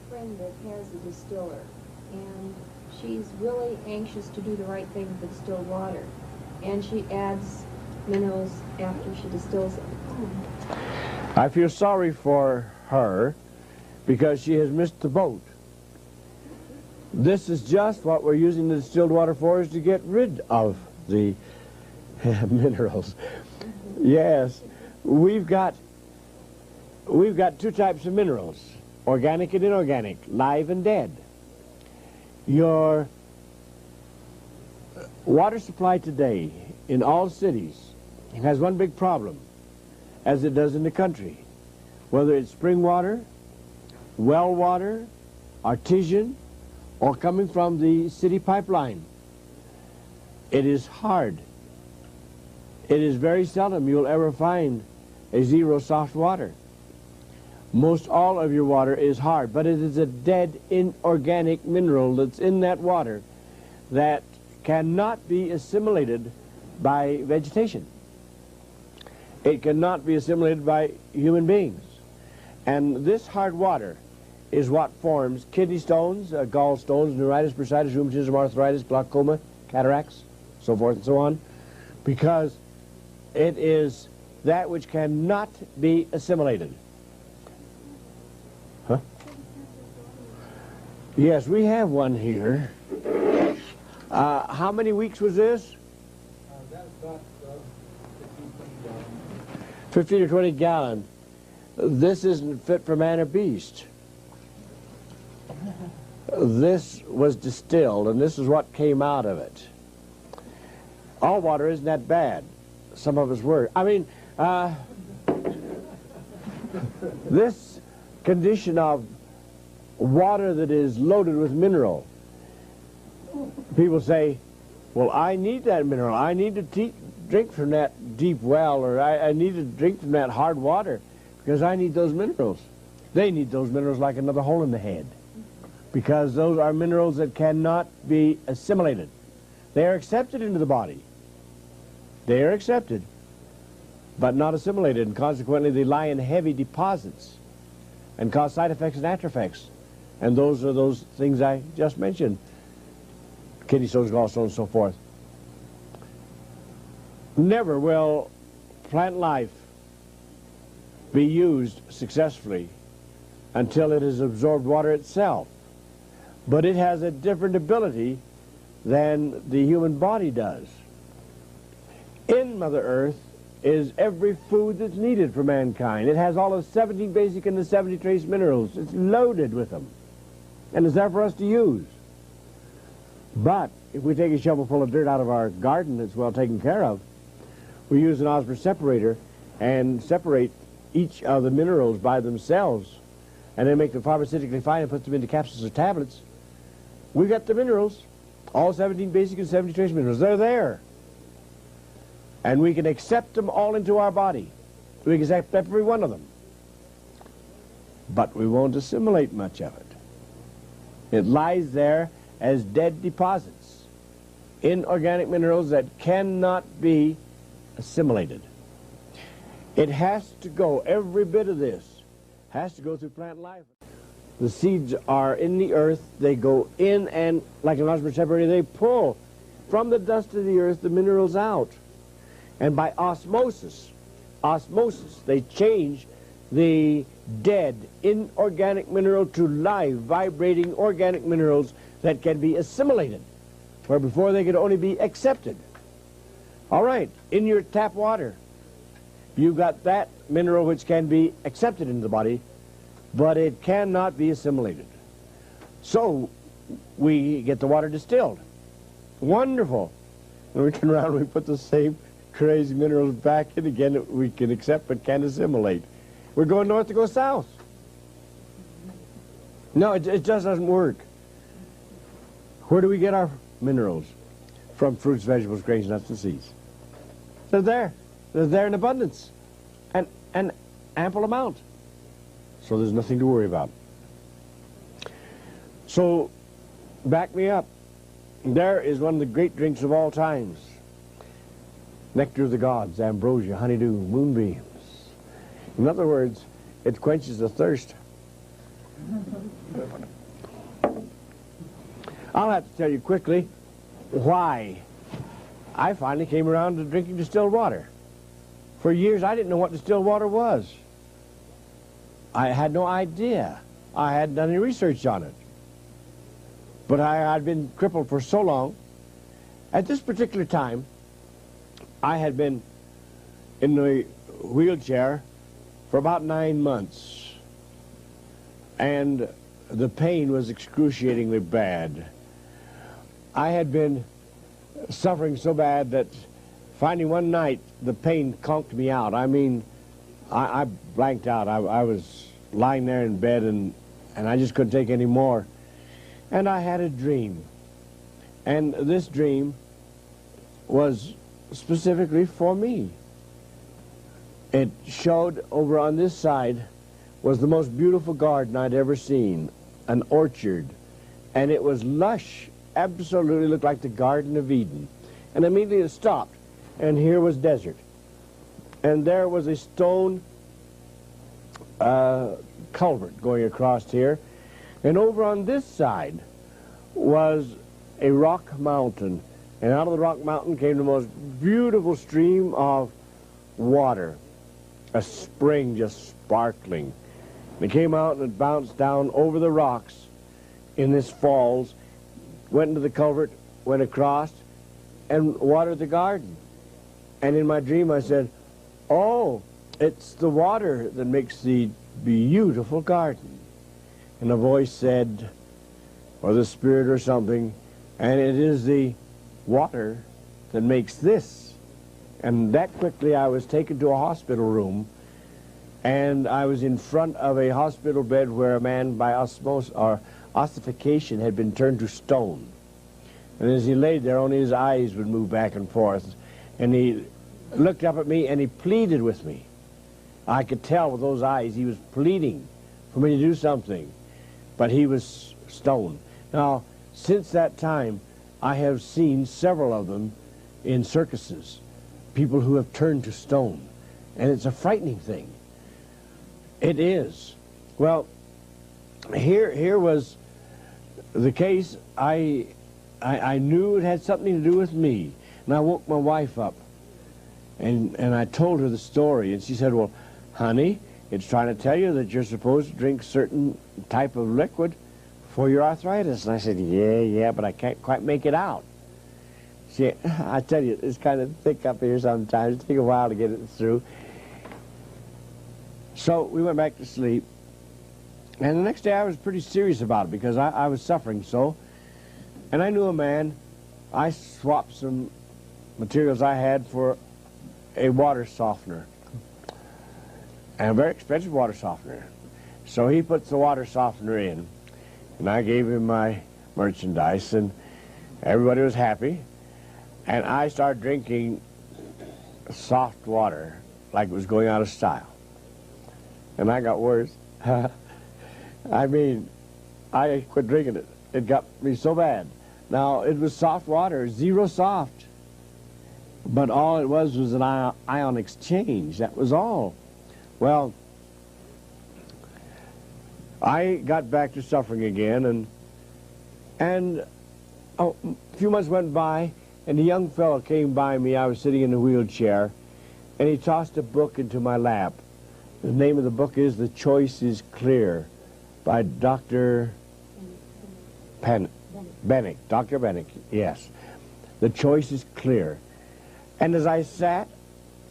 friend that has a distiller, and she's really anxious to do the right thing with distilled water, and she adds minerals after she distills it. I feel sorry for her because she has missed the boat. This is just what we're using the distilled water for, is to get rid of the minerals. Yes, we've got two types of minerals, organic and inorganic, live and dead. Your water supply today in all cities has one big problem, as it does in the country. Whether it's spring water, well water, artesian, or coming from the city pipeline, it is hard. It is very seldom you'll ever find a zero soft water. Most all of your water is hard, but it is a dead inorganic mineral that's in that water that cannot be assimilated by vegetation. It cannot be assimilated by human beings. And this hard water is what forms kidney stones, gallstones, neuritis, bursitis, rheumatism, arthritis, glaucoma, cataracts, so forth and so on, because it is that which cannot be assimilated. Huh? Yes, we have one here. How many weeks was this? That's about 15 or 20 gallon. This isn't fit for man or beast. This was distilled, and this is what came out of it. All water isn't that bad. Some of us were. I mean, this condition of water that is loaded with mineral, people say, well, I need that mineral. I need to drink from that deep well, or I need to drink from that hard water because I need those minerals. They need those minerals like another hole in the head, because those are minerals that cannot be assimilated. They are accepted into the body. They are accepted, but not assimilated, and consequently they lie in heavy deposits and cause side effects and after effects. And those are those things I just mentioned. Kidney stones, gallstones, and so forth. Never will plant life be used successfully until it has absorbed water itself. But it has a different ability than the human body does. In Mother Earth is every food that's needed for mankind. It has all of 17 basic and the 70 trace minerals. It's loaded with them. And it's there for us to use. But if we take a shovel full of dirt out of our garden that's well taken care of, we use an osmosis separator and separate each of the minerals by themselves, and then make them pharmaceutically fine and put them into capsules or tablets. We got the minerals, all 17 basic and 70 trace minerals. They're there. And we can accept them all into our body. We can accept every one of them. But we won't assimilate much of it. It lies there as dead deposits, inorganic minerals that cannot be assimilated. It has to go, every bit of this has to go through plant life. The seeds are in the earth, they go in, and like an osmosis separator, they pull from the dust of the earth the minerals out. And by osmosis, they change the dead inorganic mineral to live, vibrating organic minerals that can be assimilated, where before they could only be accepted. All right, in your tap water, you've got that mineral which can be accepted into the body, but it cannot be assimilated. So we get the water distilled. Wonderful. And we turn around and we put the same crazy minerals back in again that we can accept but can't assimilate. We're going north to go south. No, it just doesn't work. Where do we get our minerals? From fruits, vegetables, grains, nuts, and seeds. They're there. They're there in abundance. And an ample amount. So there's nothing to worry about. So, back me up. There is one of the great drinks of all times. Nectar of the gods, ambrosia, honeydew, moonbeams. In other words, it quenches the thirst. I'll have to tell you quickly why I finally came around to drinking distilled water. For years, I didn't know what distilled water was. I had no idea. I hadn't done any research on it. But I'd been crippled for so long. At this particular time, I had been in the wheelchair for about 9 months. And the pain was excruciatingly bad. I had been suffering so bad that finally one night the pain conked me out. I mean, I blanked out. I was lying there in bed and I just couldn't take any more. And I had a dream. And this dream was specifically for me. It showed over on this side was the most beautiful garden I'd ever seen, an orchard. And it was lush, absolutely looked like the Garden of Eden. And immediately it stopped, and here was desert. And there was a stone culvert going across here. And over on this side was a rock mountain. And out of the rock mountain came the most beautiful stream of water, a spring just sparkling. And it came out and it bounced down over the rocks in this falls, went into the culvert, went across, and watered the garden. And in my dream I said, oh, it's the water that makes the beautiful garden. And a voice said, or the spirit or something, and it is the water that makes this. And that quickly I was taken to a hospital room, and I was in front of a hospital bed where a man by osmosis or ossification had been turned to stone. And as he laid there, only his eyes would move back and forth. And he looked up at me and he pleaded with me. I could tell with those eyes he was pleading for me to do something. But he was stone. Now, since that time, I have seen several of them in circuses. People who have turned to stone. And it's a frightening thing. It is. Well, here was the case. I knew it had something to do with me. And I woke my wife up. And I told her the story. And she said, well, honey, it's trying to tell you that you're supposed to drink certain type of liquid for your arthritis. And I said, yeah, but I can't quite make it out. See, I tell you, it's kind of thick up here sometimes. It takes a while to get it through. So we went back to sleep. And the next day I was pretty serious about it because I was suffering so. And I knew a man. I swapped some materials I had for a water softener. And a very expensive water softener. So he puts the water softener in. And I gave him my merchandise. And everybody was happy. And I started drinking soft water like it was going out of style. And I got worse. I mean, I quit drinking it. It got me so bad. Now, it was soft water, zero soft. But all it was an ion exchange. That was all. Well, I got back to suffering again, and a few months went by, and a young fellow came by me. I was sitting in a wheelchair, and he tossed a book into my lap. The name of the book is The Choice is Clear by Dr. Bennick. Dr. Bennick, yes. The Choice is Clear. And as I sat,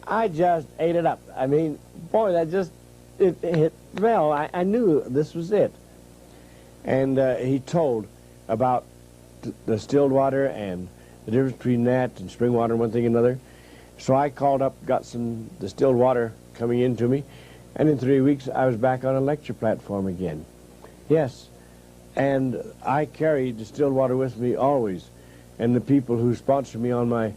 I just ate it up. I mean, boy, that just, it hit well. I knew this was it. And he told about distilled water and the difference between that and spring water and one thing and another. So I called up, got some distilled water coming into me, and in 3 weeks I was back on a lecture platform again. Yes, and I carry distilled water with me always. And the people who sponsor me on my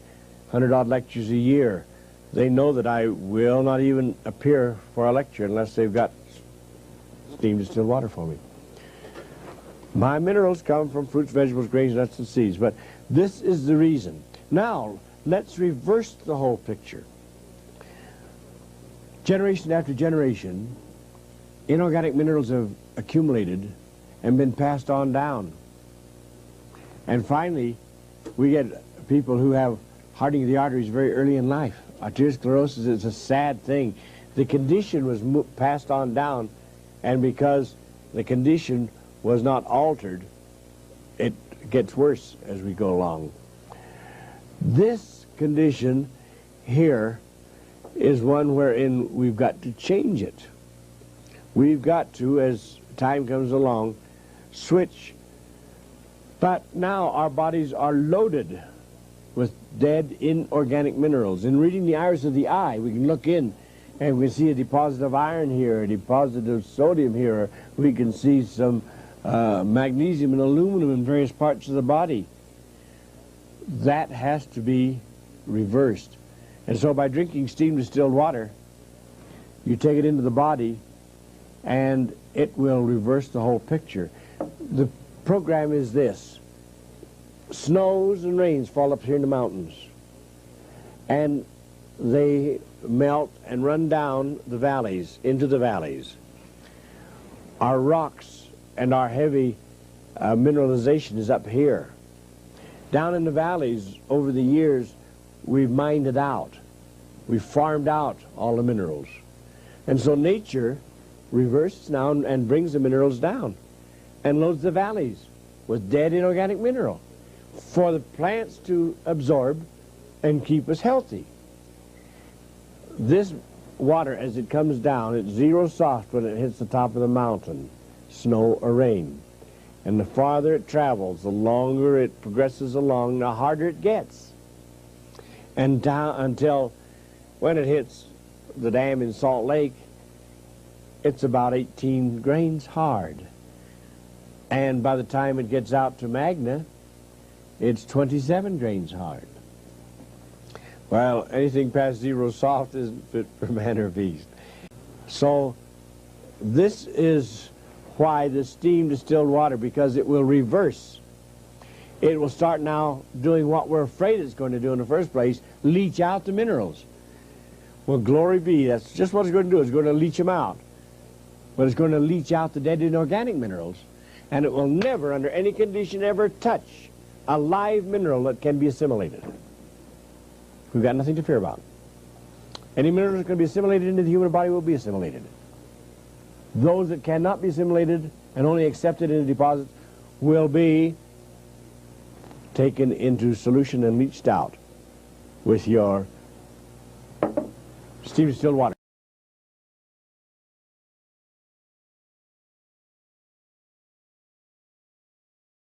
100-odd lectures a year, they know that I will not even appear for a lecture unless they've got steamed distilled water for me. My minerals come from fruits, vegetables, grains, nuts, and seeds, but this is the reason. Now, let's reverse the whole picture. Generation after generation, inorganic minerals have accumulated and been passed on down. And finally, we get people who have hardening of the arteries very early in life. Arteriosclerosis is a sad thing. The condition was passed on down, and because the condition was not altered, it gets worse as we go along. This condition here is one wherein we've got to change it. We've got to, as time comes along, switch. But now our bodies are loaded with dead inorganic minerals. In reading the iris of the eye, we can look in and we can see a deposit of iron here, a deposit of sodium here. We can see some magnesium and aluminum in various parts of the body. That has to be reversed. And so by drinking steam distilled water, you take it into the body and it will reverse the whole picture. The program is this. Snows and rains fall up here in the mountains, and they melt and run down the valleys, into the valleys. Our rocks and our heavy mineralization is up here. Down in the valleys, over the years, we've mined it out. We've farmed out all the minerals. And so nature reverses now and brings the minerals down and loads the valleys with dead inorganic mineral for the plants to absorb and keep us healthy. This water, as it comes down, it's zero soft when it hits the top of the mountain, snow or rain. And the farther it travels, the longer it progresses along, the harder it gets. And down until when it hits the dam in Salt Lake, it's about 18 grains hard. And by the time it gets out to Magna, it's 27 grains hard. Well, anything past zero soft isn't fit for man or beast. So this is why the steam distilled water, because it will reverse. It will start now doing what we're afraid it's going to do in the first place, leach out the minerals. Well, glory be, that's just what it's going to do. It's going to leach them out. But it's going to leach out the dead inorganic minerals, and it will never, under any condition, ever touch a live mineral that can be assimilated. We've got nothing to fear about. Any mineral that can be assimilated into the human body will be assimilated. Those that cannot be assimilated and only accepted in the deposits will be taken into solution and leached out with your steam distilled water.